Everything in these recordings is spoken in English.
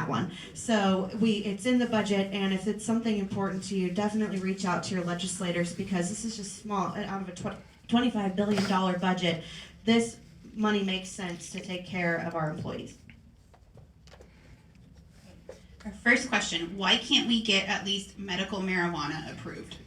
one. So it's in the budget, and if it's something important to you, definitely reach out to your legislators, because this is just small out of a $25 billion budget. This money makes sense to take care of our employees. Our first question, why can't we get at least medical marijuana approved?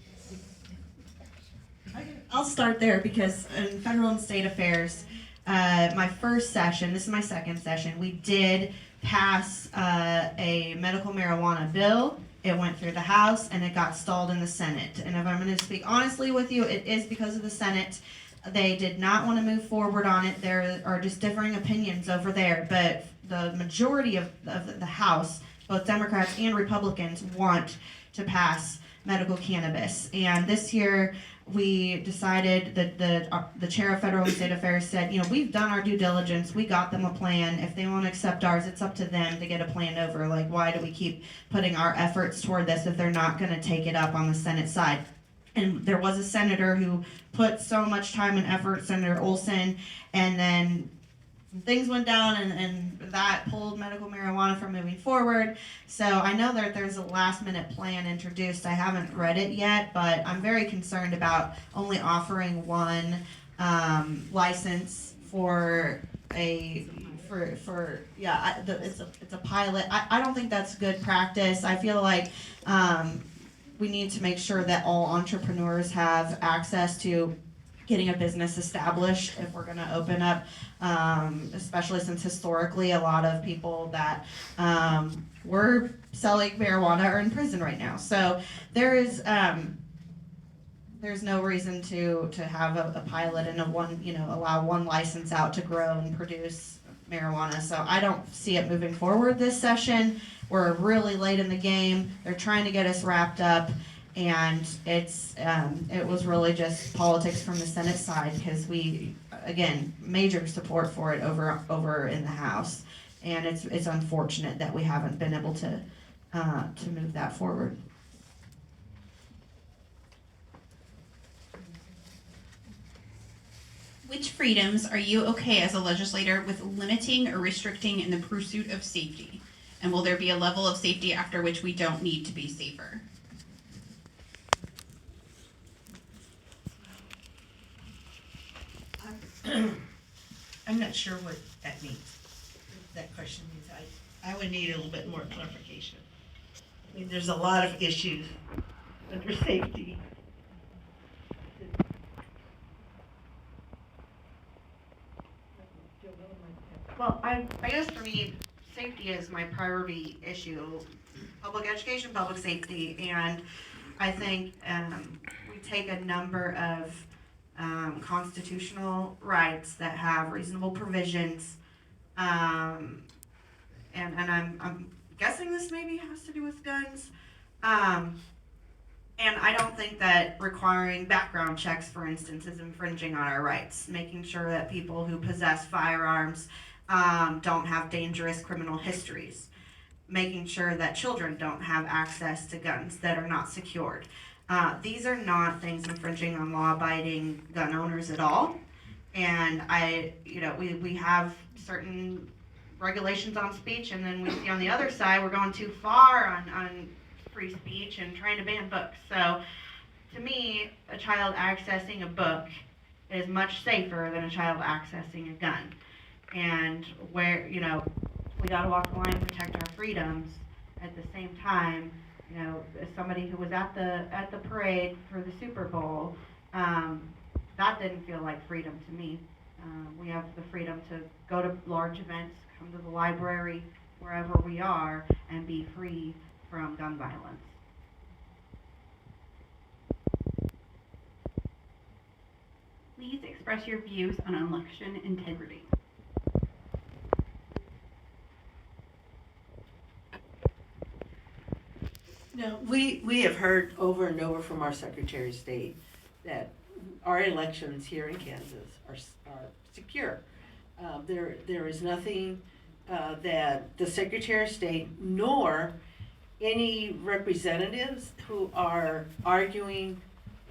I'll start there, because in federal and state affairs, my first session, this is my second session, we did pass a medical marijuana bill. It went through the House and it got stalled in the Senate. And if I'm going to speak honestly with you, it is because of the Senate. They did not want to move forward on it. There are just differing opinions over there, but the majority of the House, both Democrats and Republicans, want to pass medical cannabis. And this year we decided that the chair of federal and state affairs said, we've done our due diligence, we got them a plan. If they want to accept ours, it's up to them to get a plan over. Like, why do we keep putting our efforts toward this if they're not going to take it up on the Senate side? And there was a senator who put so much time and effort, Senator Olson, and then things went down, and that pulled medical marijuana from moving forward. So I know that there's a last minute plan introduced. I haven't read it yet, but I'm very concerned about only offering one license for it's a pilot. I don't think that's good practice. I feel like we need to make sure that all entrepreneurs have access to getting a business established if we're going to open up, especially since historically a lot of people that were selling marijuana are in prison right now. So there's no reason to have a pilot and allow one license out to grow and produce marijuana. So I don't see it moving forward this session. We're really late in the game. They're trying to get us wrapped up. And it was really just politics from the Senate side, because we, again, major support for it over in the House, and it's unfortunate that we haven't been able to move that forward. Which freedoms are you okay as a legislator with limiting or restricting in the pursuit of safety? And will there be a level of safety after which we don't need to be safer? I'm not sure what that means. That question means. I would need a little bit more clarification. I mean, there's a lot of issues under safety. Well, I guess for me, safety is my priority issue. Public education, public safety, and I think we take a number of constitutional rights that have reasonable provisions, and I'm guessing this maybe has to do with guns, and I don't think that requiring background checks, for instance, is infringing on our rights. Making sure that people who possess firearms don't have dangerous criminal histories. Making sure that children don't have access to guns that are not secured. These are not things infringing on law-abiding gun owners at all. And we have certain regulations on speech, and then we see on the other side we're going too far on free speech and trying to ban books. So to me, a child accessing a book is much safer than a child accessing a gun. And where, we gotta walk the line and protect our freedoms. At the same time, as somebody who was at the parade for the Super Bowl, that didn't feel like freedom to me. We have the freedom to go to large events, come to the library, wherever we are, and be free from gun violence. Please express your views on election integrity. No, we have heard over and over from our Secretary of State that our elections here in Kansas are secure. There is nothing that the Secretary of State nor any representatives who are arguing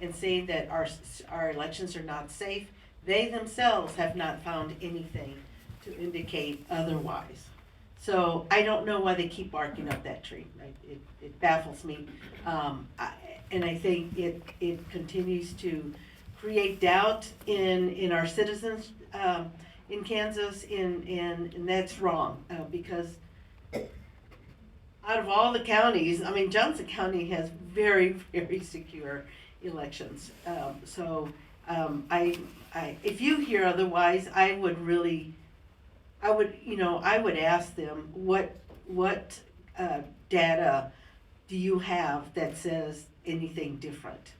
and saying that our elections are not safe, they themselves have not found anything to indicate otherwise. So I don't know why they keep barking up that tree. It baffles me. And I think it continues to create doubt in our citizens in Kansas, and that's wrong, because out of all the counties, I mean, Johnson County has very, very secure elections. If you hear otherwise, I would, I would ask them, what data do you have that says anything different?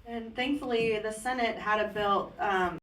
And thankfully, the Senate had a bill,